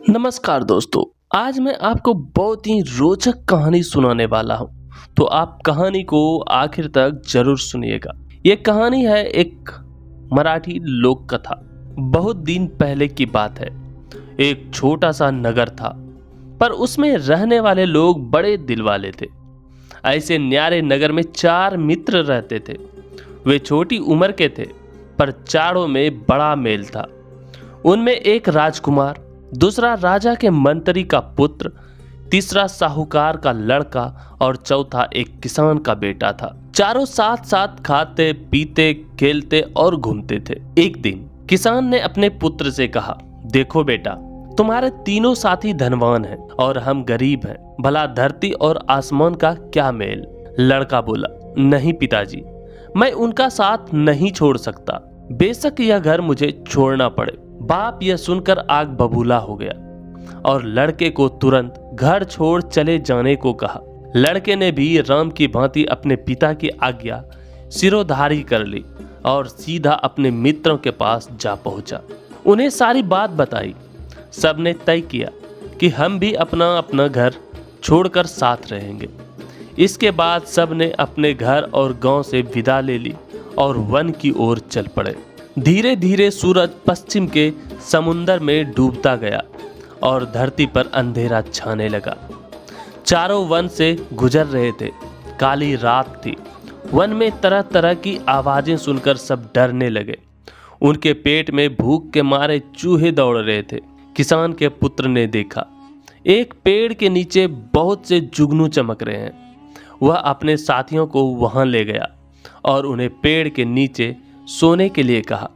नमस्कार दोस्तों। आज मैं आपको बहुत ही रोचक कहानी सुनाने वाला हूँ। तो आप कहानी को आखिर तक जरूर सुनिएगा। ये कहानी है एक मराठी लोक कथा। बहुत दिन पहले की बात है। एक छोटा सा नगर था, पर उसमें रहने वाले लोग बड़े दिल वाले थे। ऐसे न्यारे नगर में 4 मित्र रहते थे। वे छोटी उम्र के थे, पर चारों में बड़ा मेल था। उनमें एक राजकुमार, दूसरा राजा के मंत्री का पुत्र, तीसरा साहूकार का लड़का और चौथा एक किसान का बेटा था। चारों साथ साथ खाते पीते खेलते और घूमते थे। एक दिन किसान ने अपने पुत्र से कहा, देखो बेटा, तुम्हारे तीनों साथी धनवान हैं और हम गरीब हैं। भला धरती और आसमान का क्या मेल। लड़का बोला, नहीं पिताजी, मैं उनका साथ नहीं छोड़ सकता, बेशक यह घर मुझे छोड़ना पड़े। बाप यह सुनकर आग बबूला हो गया और लड़के को तुरंत घर छोड़ चले जाने को कहा। लड़के ने भी राम की भांति अपने पिता की आज्ञा सिरोधारी कर ली और सीधा अपने मित्रों के पास जा पहुंचा। उन्हें सारी बात बताई। सबने तय किया कि हम भी अपना अपना घर छोड़कर साथ रहेंगे। इसके बाद सबने अपने घर और गांव से विदा ले ली और वन की ओर चल पड़े। धीरे धीरे सूरज पश्चिम के समुंदर में डूबता गया और धरती पर अंधेरा छाने लगा। चारों वन से गुजर रहे थे। काली रात थी। वन में तरह तरह की आवाजें सुनकर सब डरने लगे। उनके पेट में भूख के मारे चूहे दौड़ रहे थे। किसान के पुत्र ने देखा, एक पेड़ के नीचे बहुत से जुगनू चमक रहे हैं। वह अपने साथियों को वहां ले गया और उन्हें पेड़ के नीचे सोने के लिए कहा।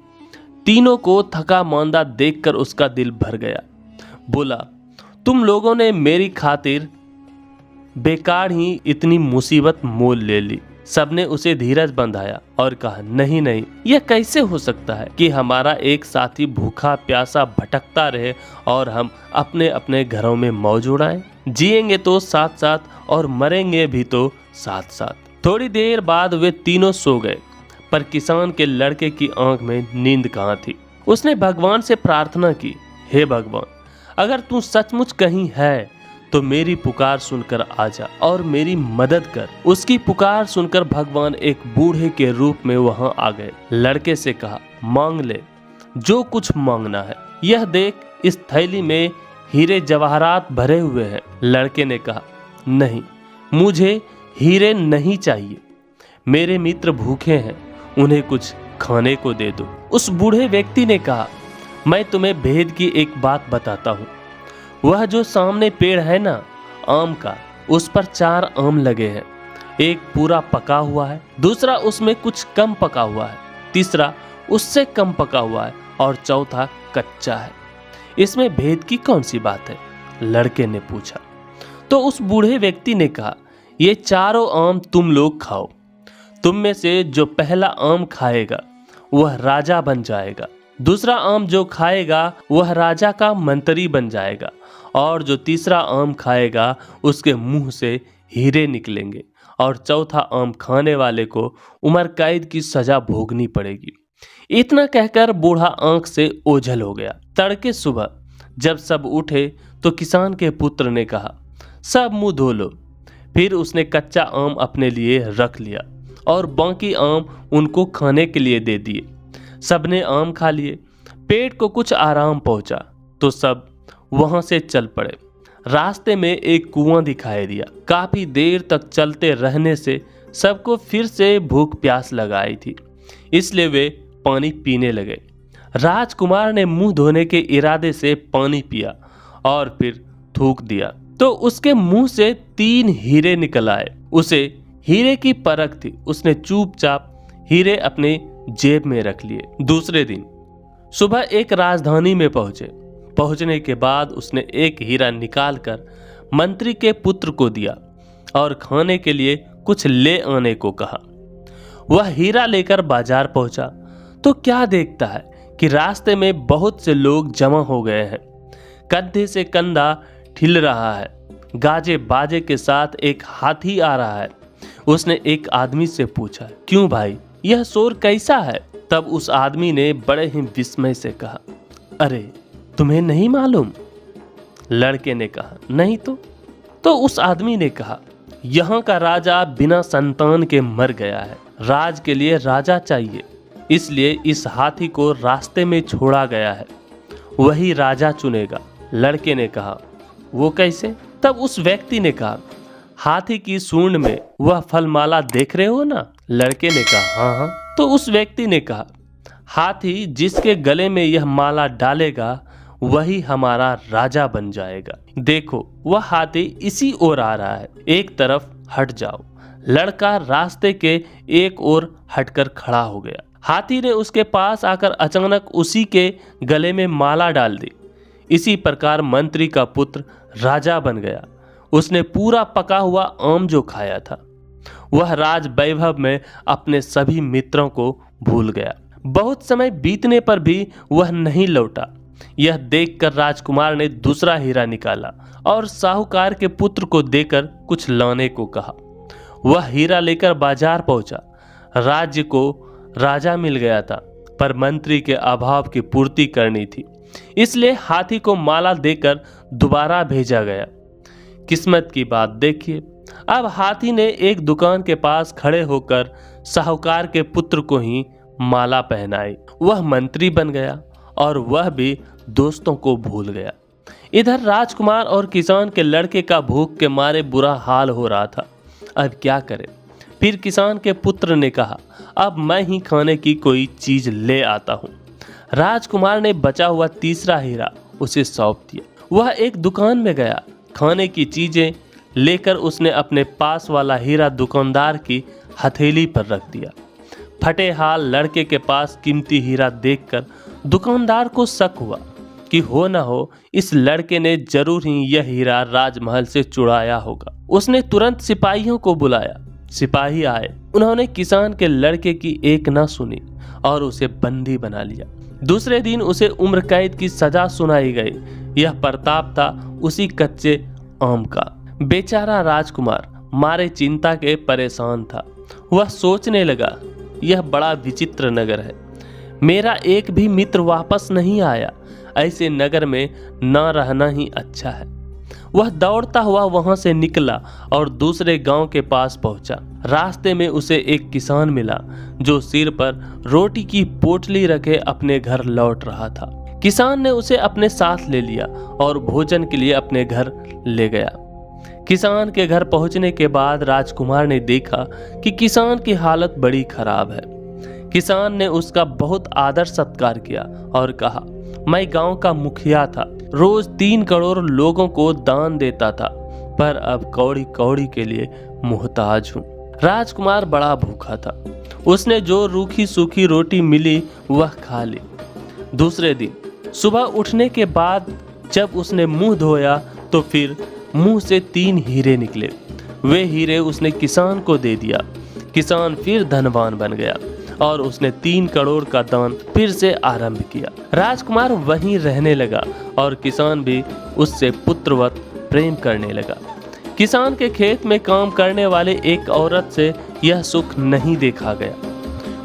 तीनों को थका मांदा देखकर उसका दिल भर गया। बोला, तुम लोगों ने मेरी खातिर बेकार ही इतनी मुसीबत मोल ले ली। सबने उसे धीरज बंधाया और कहा, नहीं नहीं, यह कैसे हो सकता है कि हमारा एक साथी भूखा प्यासा भटकता रहे और हम अपने अपने घरों में मौज उड़ाएं। जिएंगे तो साथ साथ और मरेंगे भी तो साथ साथ। थोड़ी देर बाद वे तीनों सो गए, पर किसान के लड़के की आंख में नींद कहाँ थी। उसने भगवान से प्रार्थना की, हे भगवान, अगर तू सचमुच कहीं है तो मेरी पुकार सुनकर आजा और मेरी मदद कर। उसकी पुकार सुनकर भगवान एक बूढ़े के रूप में वहां आ गए। लड़के से कहा, मांग ले जो कुछ मांगना है। यह देख, इस थैली में हीरे जवाहरात भरे हुए हैं। लड़के ने कहा, नहीं, मुझे हीरे नहीं चाहिए। मेरे मित्र भूखे हैं, उन्हें कुछ खाने को दे दो। उस बूढ़े व्यक्ति ने कहा, मैं तुम्हें भेद की एक बात बताता हूँ। वह जो सामने पेड़ है ना, आम का, उस पर 4 आम लगे हैं। एक पूरा पका हुआ है, दूसरा उसमें कुछ कम पका हुआ है, तीसरा उससे कम पका हुआ है और चौथा कच्चा है। इसमें भेद की कौन सी बात है? लड़के ने पूछा। तो उस बूढ़े व्यक्ति ने कहा, ये चारों आम तुम लोग खाओ। तुम में से जो पहला आम खाएगा वह राजा बन जाएगा, दूसरा आम जो खाएगा वह राजा का मंत्री बन जाएगा और जो तीसरा आम खाएगा उसके मुंह से हीरे निकलेंगे और चौथा आम खाने वाले को उम्र कैद की सजा भोगनी पड़ेगी। इतना कहकर बूढ़ा आंख से ओझल हो गया। तड़के सुबह जब सब उठे तो किसान के पुत्र ने कहा, सब मुंह धो लो। फिर उसने कच्चा आम अपने लिए रख लिया और बाकी आम उनको खाने के लिए दे दिए। सबने आम खा लिए। पेट को कुछ आराम पहुंचा तो सब वहां से चल पड़े। रास्ते में एक कुआं दिखाई दिया। काफी देर तक चलते रहने से सबको फिर से भूख प्यास लगाई थी, इसलिए वे पानी पीने लगे। राजकुमार ने मुंह धोने के इरादे से पानी पिया और फिर थूक दिया तो उसके मुंह से 3 हीरे निकल आए। उसे हीरे की परख थी। उसने चुपचाप हीरे अपने जेब में रख लिए। दूसरे दिन सुबह एक राजधानी में पहुंचने के बाद उसने एक हीरा निकालकर मंत्री के पुत्र को दिया और खाने के लिए कुछ ले आने को कहा। वह हीरा लेकर बाजार पहुंचा तो क्या देखता है कि रास्ते में बहुत से लोग जमा हो गए हैं। कंधे से कंधा ठिल रहा है। गाजे बाजे के साथ एक हाथी आ रहा है। उसने एक आदमी से पूछा, क्यों भाई, यह शोर कैसा है? तब उस आदमी ने बड़े ही विस्मय से कहा, अरे तुम्हें नहीं मालूम, लड़के ने कहा, नहीं तो उस आदमी ने कहा, यहाँ का राजा बिना संतान के मर गया है। राज के लिए राजा चाहिए, इसलिए इस हाथी को रास्ते में छोड़ा गया है, वही राजा चुनेगा। लड़के ने कहा, वो कैसे? तब उस व्यक्ति ने कहा, हाथी की सूंड में वह फलमाला देख रहे हो ना? लड़के ने कहा, हाँ हाँ। तो उस व्यक्ति ने कहा, हाथी जिसके गले में यह माला डालेगा वही हमारा राजा बन जाएगा। देखो वह हाथी इसी ओर आ रहा है, एक तरफ हट जाओ। लड़का रास्ते के एक ओर हटकर खड़ा हो गया। हाथी ने उसके पास आकर अचानक उसी के गले में माला डाल दी। इसी प्रकार मंत्री का पुत्र राजा बन गया। उसने पूरा पका हुआ आम जो खाया था, वह राज वैभव में अपने सभी मित्रों को भूल गया। बहुत समय बीतने पर भी वह नहीं लौटा। यह देखकर राजकुमार ने दूसरा हीरा निकाला और साहूकार के पुत्र को देकर कुछ लाने को कहा। वह हीरा लेकर बाजार पहुंचा। राज्य को राजा मिल गया था, पर मंत्री के अभाव की पूर्ति करनी थी, इसलिए हाथी को माला देकर दोबारा भेजा गया। किस्मत की बात देखिए, अब हाथी ने एक दुकान के पास खड़े होकर साहूकार के पुत्र को ही माला पहनाई। वह मंत्री बन गया और वह भी दोस्तों को भूल गया। इधर राजकुमार और किसान के लड़के का भूख के मारे बुरा हाल हो रहा था। अब क्या करे? फिर किसान के पुत्र ने कहा, अब मैं ही खाने की कोई चीज ले आता हूँ। राजकुमार ने बचा हुआ तीसरा हीरा उसे सौंप दिया। वह एक दुकान में गया। खाने की चीजें लेकर उसने अपने पास वाला हीरा दुकानदार की हथेली पर रख दिया। फटे हाल लड़के के पास कीमती हीरा देखकर दुकानदार को शक हुआ कि हो न हो इस लड़के ने जरूर ही यह हीरा राजमहल से चुराया होगा। उसने तुरंत सिपाहियों को बुलाया। सिपाही आए। उन्होंने किसान के लड़के की एक न सुनी और उसे बंदी बना लिया। दूसरे दिन उसे उम्र कैद की सजा सुनाई गई। यह प्रताप था उसी कच्चे आम का। बेचारा राजकुमार मारे चिंता के परेशान था। वह सोचने लगा, यह बड़ा विचित्र नगर है। मेरा एक भी मित्र वापस नहीं आया। ऐसे नगर में न रहना ही अच्छा है। वह दौड़ता हुआ वहां से निकला और दूसरे गांव के पास पहुंचा। रास्ते में उसे एक किसान मिला जो सिर पर रोटी की पोटली रखे अपने घर लौट रहा था। किसान ने उसे अपने साथ ले लिया और भोजन के लिए अपने घर ले गया। किसान के घर पहुंचने के बाद राजकुमार ने देखा कि किसान की हालत बड़ी खराब है। किसान ने उसका बहुत आदर सत्कार किया और कहा, मैं गांव का मुखिया था, रोज 3 करोड़ लोगों को दान देता था, पर अब कौड़ी कौड़ी के लिए मोहताज हूँ। राजकुमार बड़ा भूखा था। उसने जो रूखी सूखी रोटी मिली वह खा ली। दूसरे दिन सुबह उठने के बाद जब उसने मुंह धोया तो फिर मुंह से 3 हीरे निकले। वे हीरे उसने किसान को दे दिया। किसान फिर धनवान बन गया और उसने 3 करोड़ का दान फिर से आरंभ किया। राजकुमार वहीं रहने लगा और किसान भी उससे पुत्रवत प्रेम करने लगा। किसान के खेत में काम करने वाले एक औरत से यह सुख नहीं देखा गया।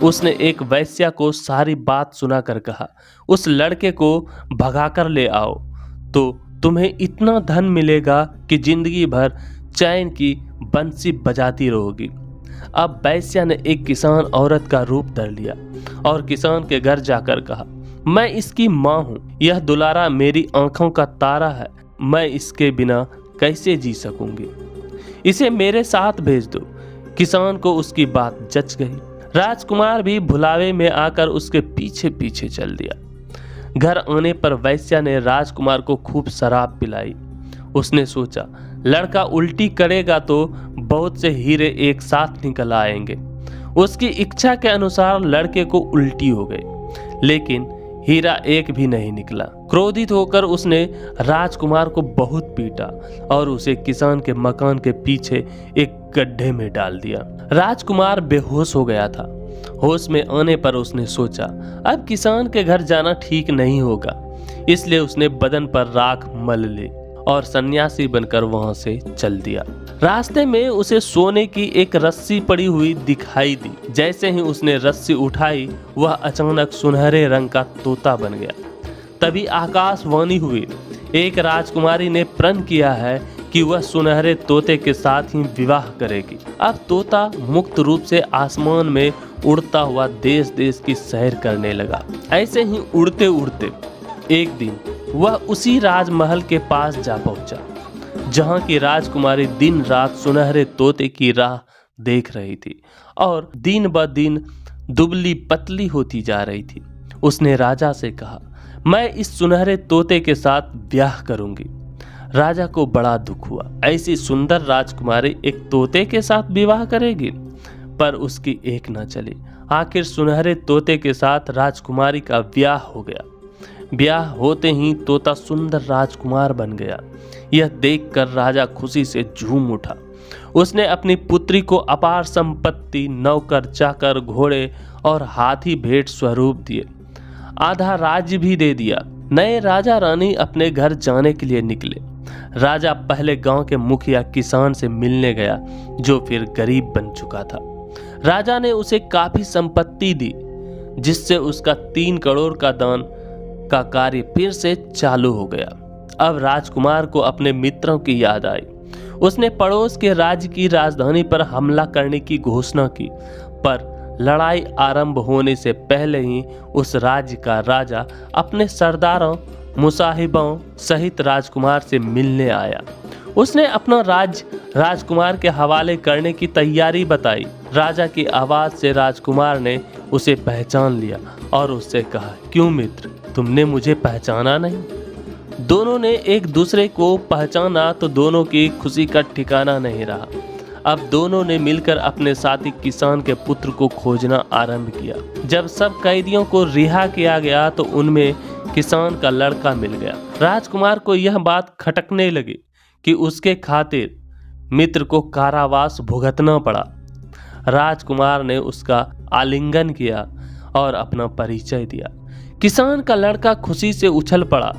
उसने एक वैश्या को सारी बात सुनाकर कहा, उस लड़के को भगाकर ले आओ तो तुम्हें इतना धन मिलेगा कि जिंदगी भर चैन की बंसी बजाती रहोगी। अब वैश्या ने एक किसान औरत का रूप धर लिया और किसान के घर जाकर कहा, मैं इसकी माँ हूँ। यह दुलारा मेरी आंखों का तारा है। मैं इसके बिना कैसे जी सकूंगी? इसे मेरे साथ भेज दो। किसान को उसकी बात जच गई। राजकुमार भी भुलावे में आकर उसके पीछे पीछे चल दिया। घर आने पर वैश्या ने राजकुमार को खूब शराब पिलाई। उसने सोचा, लड़का उल्टी करेगा तो बहुत से हीरे एक साथ निकल आएंगे। उसकी इच्छा के अनुसार लड़के को उल्टी हो गई, लेकिन हीरा एक भी नहीं निकला। क्रोधित होकर उसने राजकुमार को बहुत पीटा और उसे किसान के मकान के पीछे एक गड्ढे में डाल दिया। राजकुमार बेहोश हो गया था। होश में आने पर उसने सोचा, अब किसान के घर जाना ठीक नहीं होगा, इसलिए उसने बदन पर राख मल ली और सन्यासी बनकर वहां से चल दिया। रास्ते में उसे सोने की एक रस्सी पड़ी हुई दिखाई दी। जैसे ही उसने रस्सी उठाई, वह अचानक सुनहरे रंग का तोता बन गया। तभी आकाशवाणी हुई, एक राजकुमारी ने प्रण किया है कि वह सुनहरे तोते के साथ ही विवाह करेगी। अब तोता मुक्त रूप से आसमान में उड़ता हुआ देश देश की सैर करने लगा। ऐसे ही उड़ते उड़ते एक दिन वह उसी राजमहल के पास जा पहुंचा जहां की राजकुमारी दिन रात सुनहरे तोते की राह देख रही थी और दिन ब दिन दुबली पतली होती जा रही थी। उसने राजा से कहा, मैं इस सुनहरे तोते के साथ ब्याह करूंगी। राजा को बड़ा दुख हुआ, ऐसी सुंदर राजकुमारी एक तोते के साथ विवाह करेगी। पर उसकी एक न चली। आखिर सुनहरे तोते के साथ राजकुमारी का ब्याह हो गया। ब्याह होते ही तोता सुंदर राजकुमार बन गया। यह देखकर राजा खुशी से झूम उठा। उसने अपनी पुत्री को अपार संपत्ति, नौकर चाकर, घोड़े और हाथी भेंट स्वरूप दिए। आधा राज्य भी दे दिया। नए राजा रानी अपने घर जाने के लिए निकले। राजा पहले गांव के मुखिया किसान से मिलने गया जो फिर गरीब बन चुका था। राजा ने उसे काफी संपत्ति दी जिससे उसका 3 करोड़ का दान का कार्य फिर से चालू हो गया। अब राजकुमार को अपने मित्रों की याद आई। उसने पड़ोस के राज्य की राजधानी पर हमला करने की घोषणा की, पर लड़ाई आरंभ होने से पहले ही उस राज्य का राजा अपने सरदारों, मुसाहिबों सहित राजकुमार से मिलने आया। उसने अपना राज्य राजकुमार के हवाले करने की तैयारी बताई। राजा की आवाज से राजकुमार ने उसे पहचान लिया और उससे कहा, क्यों मित्र, तुमने मुझे पहचाना नहीं? दोनों ने एक दूसरे को पहचाना तो दोनों की खुशी का ठिकाना नहीं रहा। अब दोनों ने मिलकर अपने साथी किसान के पुत्र को खोजना आरंभ किया। जब सब कैदियों को रिहा किया गया तो उनमें किसान का लड़का मिल गया। राजकुमार को यह बात खटकने लगी कि उसके खातिर मित्र को कारावास भुगतना पड़ा। राजकुमार ने उसका आलिंगन किया और अपना परिचय दिया। किसान का लड़का खुशी से उछल पड़ा।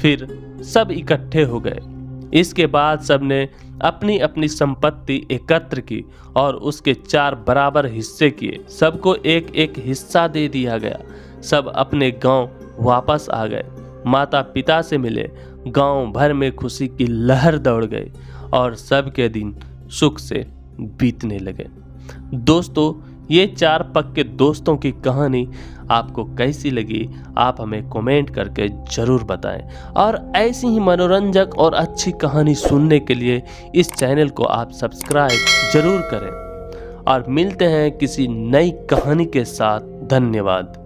फिर सब इकट्ठे हो गए। इसके बाद सबने अपनी अपनी संपत्ति एकत्र की और उसके 4 बराबर हिस्से किए। सबको एक एक हिस्सा दे दिया गया। सब अपने गांव वापस आ गए। माता पिता से मिले। गांव भर में खुशी की लहर दौड़ गई और सबके दिन सुख से बीतने लगे। दोस्तों, ये 4 पक्के दोस्तों की कहानी आपको कैसी लगी, आप हमें कमेंट करके ज़रूर बताएं। और ऐसी ही मनोरंजक और अच्छी कहानी सुनने के लिए इस चैनल को आप सब्सक्राइब ज़रूर करें। और मिलते हैं किसी नई कहानी के साथ। धन्यवाद।